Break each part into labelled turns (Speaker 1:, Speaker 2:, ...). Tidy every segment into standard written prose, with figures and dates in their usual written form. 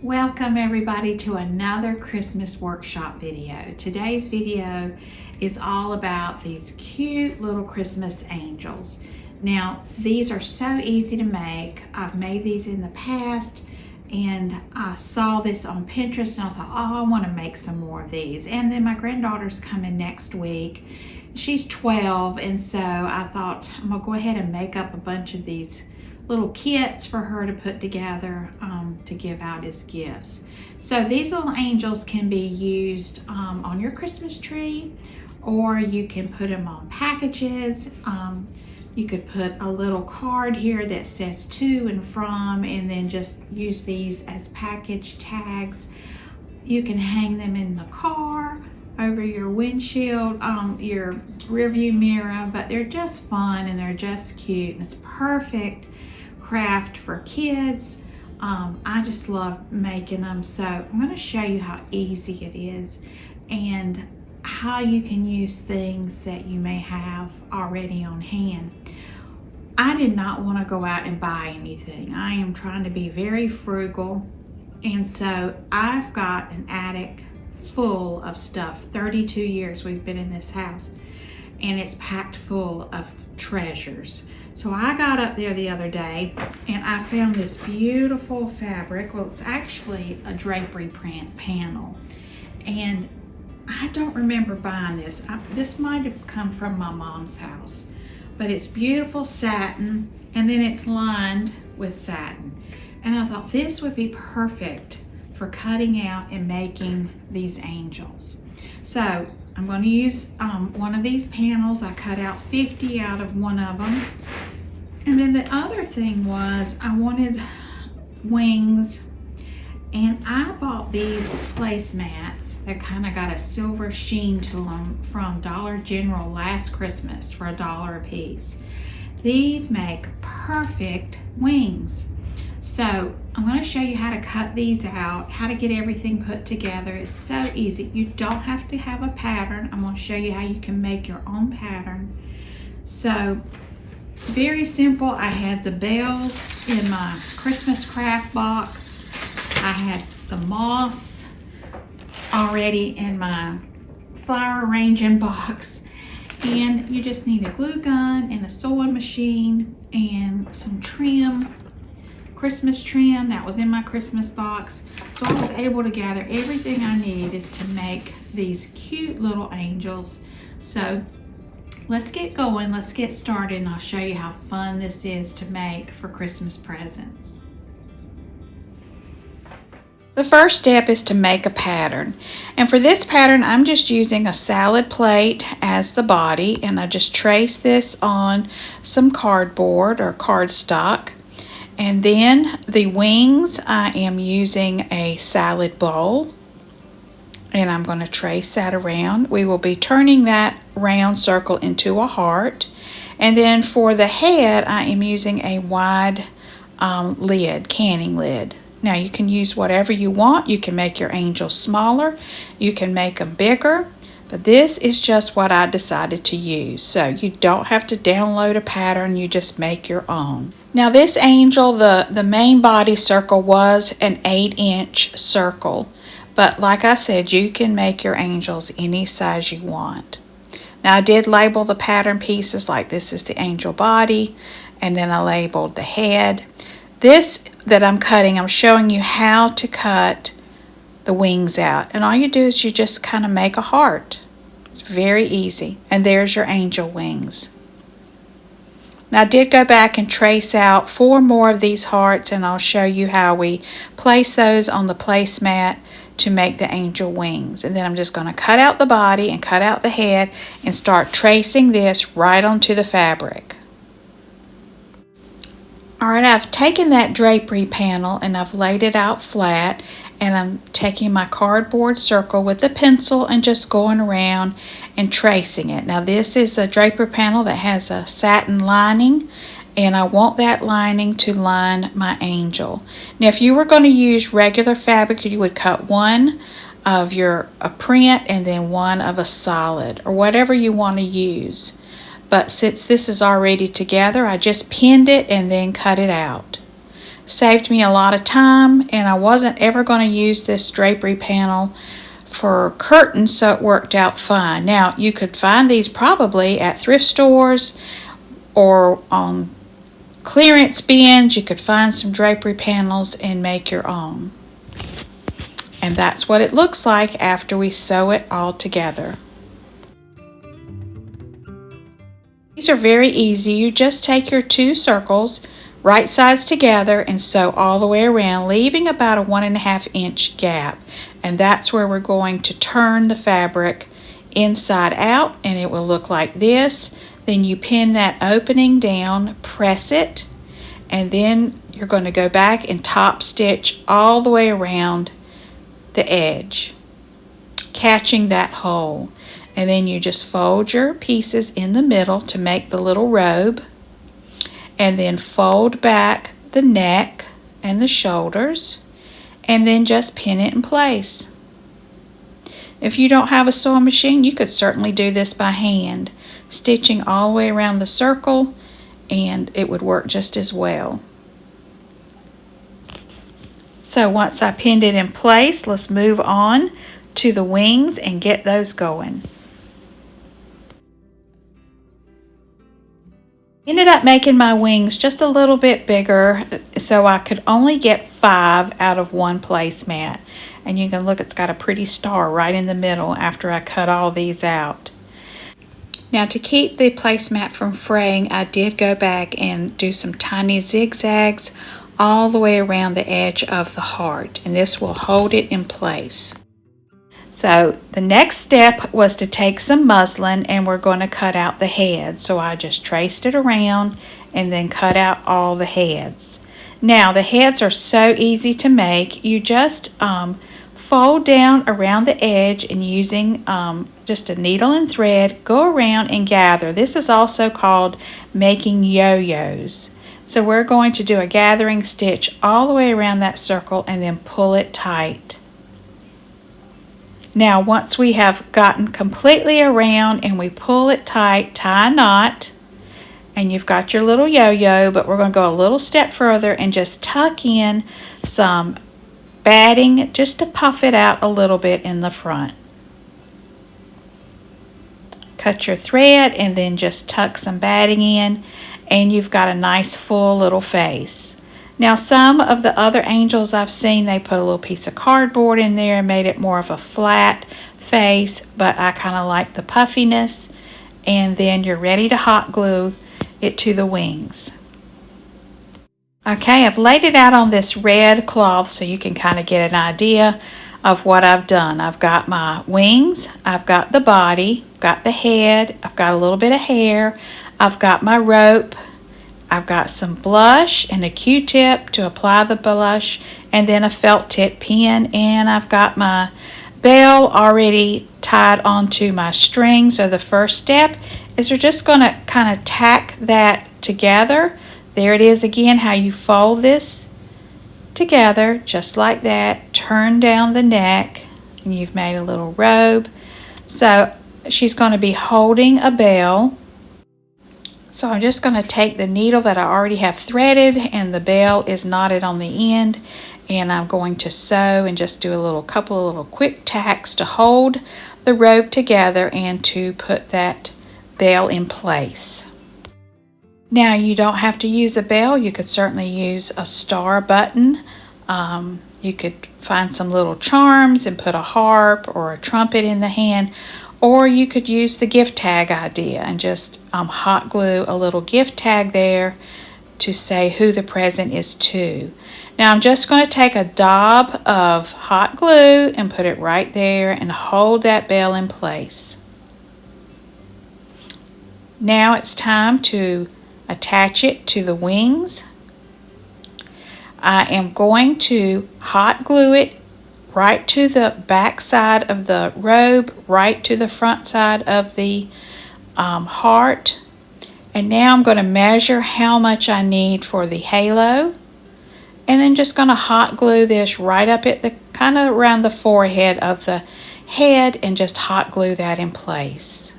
Speaker 1: Welcome everybody to another Christmas workshop video. Today's video is all about these cute little Christmas angels. Now, these are so easy to make. I've made these in the past and I saw this on Pinterest and I thought, oh, I want to make some more of these. And then my granddaughter's coming next week. She's 12, and so I thought I'm gonna go ahead and make up a bunch of these little kits for her to put together to give out as gifts. So these little angels can be used on your Christmas tree, or you can put them on packages. You could put a little card here that says to and from, and then just use these as package tags. You can hang them in the car, over your windshield, your rearview mirror, but they're just fun and they're just cute, and it's perfect craft for kids. I just love making them, so I'm going to show you how easy it is and how you can use things that you may have already on hand. I did not want to go out and buy anything. I am trying to be very frugal, and so I've got an attic full of stuff. 32 years we've been in this house, and it's packed full of treasures. So I got up there the other day and I found this beautiful fabric. Well, it's actually a drapery print panel, and I don't remember buying this. This might have come from my mom's house, but it's beautiful satin, and then it's lined with satin. And I thought this would be perfect for cutting out and making these angels. So I'm going to use one of these panels. I cut out 50 out of one of them. And then the other thing was I wanted wings, and I bought these placemats that kind of got a silver sheen to them from Dollar General last Christmas for $1 a piece. These make perfect wings. So I'm going to show you how to cut these out, how to get everything put together. It's so easy. You don't have to have a pattern. I'm going to show you how you can make your own pattern. So very simple. I had the bells in my Christmas craft box. I had the moss already in my flower arranging box. And you just need a glue gun and a sewing machine and some trim. Christmas trim that was in my Christmas box. So I was able to gather everything I needed to make these cute little angels. So let's get going, let's get started, and I'll show you how fun this is to make for Christmas presents. The first step is to make a pattern, and for this pattern I'm just using a salad plate as the body, and I just trace this on some cardboard or cardstock. And then the wings, I am using a salad bowl, and I'm going to trace that around. We will be turning that round circle into a heart. And then for the head, I am using a wide lid, canning lid. Now you can use whatever you want. You can make your angels smaller, you can make them bigger, but this is just what I decided to use. So you don't have to download a pattern, you just make your own. Now this angel, the main body circle was an 8-inch circle, but like I said, you can make your angels any size you want. Now I did label the pattern pieces, like this is the angel body, and then I labeled the head. This that I'm cutting, I'm showing you how to cut the wings out, and all you do is you just kind of make a heart. It's very easy, and there's your angel wings. Now I did go back and trace out 4 more of these hearts, and I'll show you how we place those on the placemat to make the angel wings. And then I'm just going to cut out the body and cut out the head and start tracing this right onto the fabric. Alright, I've taken that drapery panel and I've laid it out flat, and I'm taking my cardboard circle with a pencil and just going around and tracing it. Now this is a drapery panel that has a satin lining, and I want that lining to line my angel. Now if you were going to use regular fabric, you would cut one of a print and then one of a solid, or whatever you want to use. But since this is already together, I just pinned it and then cut it out. saved me a lot of time, and I wasn't ever going to use this drapery panel for curtains, so it worked out fine. Now, you could find these probably at thrift stores or on clearance bins. You could find some drapery panels and make your own. And that's what it looks like after we sew it all together. These are very easy. You just take your two circles, right sides together, and sew all the way around, leaving about a 1.5 inch gap. And that's where we're going to turn the fabric inside out, and it will look like this. Then you pin that opening down, press it, and then you're going to go back and top stitch all the way around the edge, catching that hole. And then you just fold your pieces in the middle to make the little robe, and then fold back the neck and the shoulders, and then just pin it in place. If you don't have a sewing machine, you could certainly do this by hand, stitching all the way around the circle, and it would work just as well. So once I pinned it in place, let's move on to the wings and get those going. Ended up making my wings just a little bit bigger so I could only get 5 out of one placemat. And you can look, it's got a pretty star right in the middle after I cut all these out. Now, to keep the placemat from fraying, I did go back and do some tiny zigzags all the way around the edge of the heart, and this will hold it in place. So the next step was to take some muslin, and we're going to cut out the head. So I just traced it around and then cut out all the heads. Now the heads are so easy to make. You just fold down around the edge, and using just a needle and thread, go around and gather. This is also called making yo-yos. So we're going to do a gathering stitch all the way around that circle and then pull it tight. Now once we have gotten completely around and we pull it tight, tie a knot, and you've got your little yo-yo, but we're going to go a little step further and just tuck in some batting just to puff it out a little bit in the front. Cut your thread and then just tuck some batting in, and you've got a nice full little face. Now some of the other angels I've seen, they put a little piece of cardboard in there and made it more of a flat face, but I kind of like the puffiness. And then you're ready to hot glue it to the wings. Okay, I've laid it out on this red cloth so you can kind of get an idea of what I've done. I've got my wings, I've got the body, got the head, I've got a little bit of hair, I've got my rope, I've got some blush and a Q-tip to apply the blush, and then a felt tip pin, and I've got my bell already tied onto my string. So the first step is we're just going to kind of tack that together. There it is again, how you fold this together just like that. Turn down the neck and you've made a little robe. So she's going to be holding a bell. So I'm just going to take the needle that I already have threaded, and the bell is knotted on the end, and I'm going to sew and just do a couple of little quick tacks to hold the robe together and to put that bell in place. Now you don't have to use a bell. You could certainly use a star button. You could find some little charms and put a harp or a trumpet in the hand, or you could use the gift tag idea and just hot glue a little gift tag there to say who the present is to. Now I'm just going to take a dab of hot glue and put it right there and hold that bell in place. Now it's time to attach it to the wings. I am going to hot glue it right to the back side of the robe, right to the front side of the heart. And now I'm going to measure how much I need for the halo, and then just going to hot glue this right up at the kind of around the forehead of the head, and just hot glue that in place.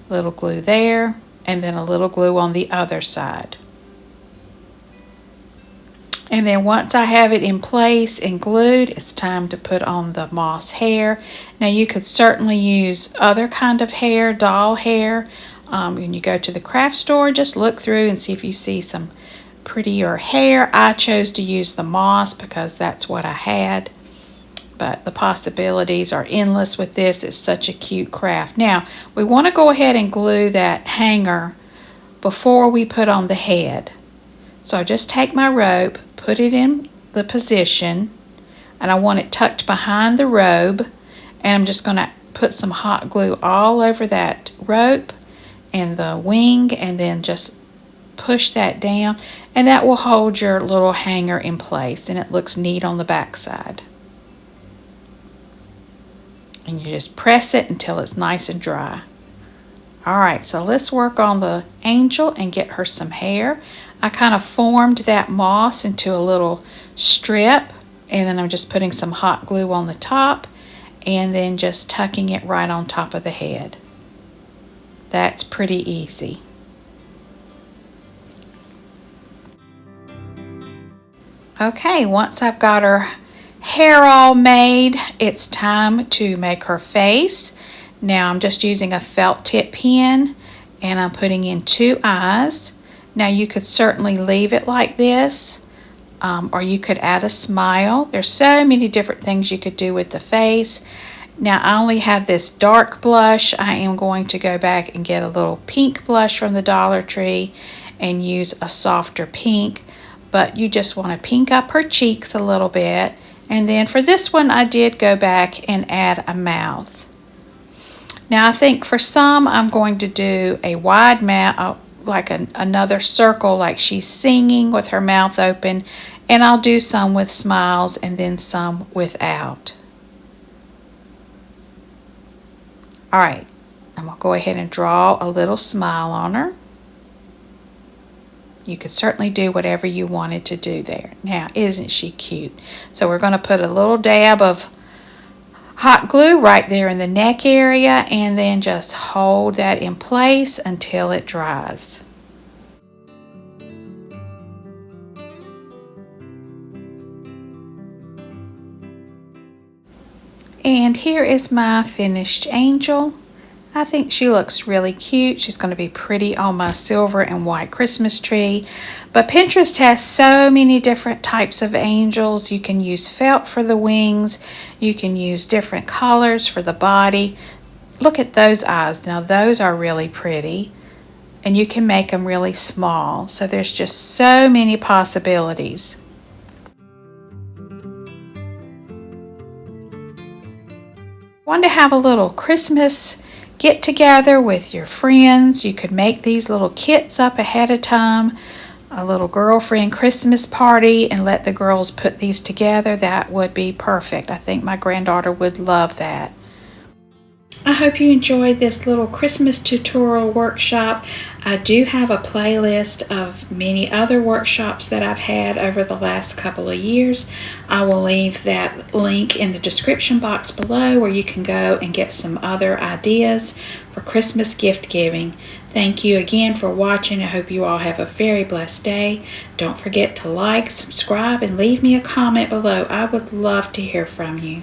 Speaker 1: A little glue there, and then a little glue on the other side. And then once I have it in place and glued, it's time to put on the moss hair. Now you could certainly use other kind of hair, doll hair. When you go to the craft store, just look through and see if you see some prettier hair. I chose to use the moss because that's what I had. But the possibilities are endless with this. It's such a cute craft. Now, we want to go ahead and glue that hanger before we put on the head. So I just take my rope, put it in the position, and I want it tucked behind the robe, and I'm just going to put some hot glue all over that rope and the wing, and then just push that down, and that will hold your little hanger in place, and it looks neat on the back side. And you just press it until it's nice and dry. Alright, so let's work on the angel and get her some hair. I kind of formed that moss into a little strip, and then I'm just putting some hot glue on the top and then just tucking it right on top of the head. That's pretty easy. Okay, once I've got her hair all made, it's time to make her face. Now I'm just using a felt tip pen, and I'm putting in 2 eyes. Now you could certainly leave it like this, or you could add a smile. There's so many different things you could do with the face. Now I only have this dark blush. I am going to go back and get a little pink blush from the Dollar Tree and use a softer pink, but you just want to pink up her cheeks a little bit. And then for this one, I did go back and add a mouth. Now I think for some, I'm going to do a wide mouth, like another circle, like she's singing with her mouth open, and I'll do some with smiles and then some without. Alright, I'm going to go ahead and draw a little smile on her. You could certainly do whatever you wanted to do there. Now, isn't she cute? So we're going to put a little dab of hot glue right there in the neck area, and then just hold that in place until it dries. And here is my finished angel. I think she looks really cute. She's going to be pretty on my silver and white Christmas tree. But Pinterest has so many different types of angels. You can use felt for the wings. You can use different colors for the body. Look at those eyes. Now those are really pretty. And you can make them really small. So there's just so many possibilities. Want to have a little Christmas get together with your friends. You could make these little kits up ahead of time, a little girlfriend Christmas party, and let the girls put these together. That would be perfect. I think my granddaughter would love that. I hope you enjoyed this little Christmas tutorial workshop. I do have a playlist of many other workshops that I've had over the last couple of years. I will leave that link in the description box below where you can go and get some other ideas for Christmas gift giving. Thank you again for watching. I hope you all have a very blessed day. Don't forget to like, subscribe, and leave me a comment below. I would love to hear from you.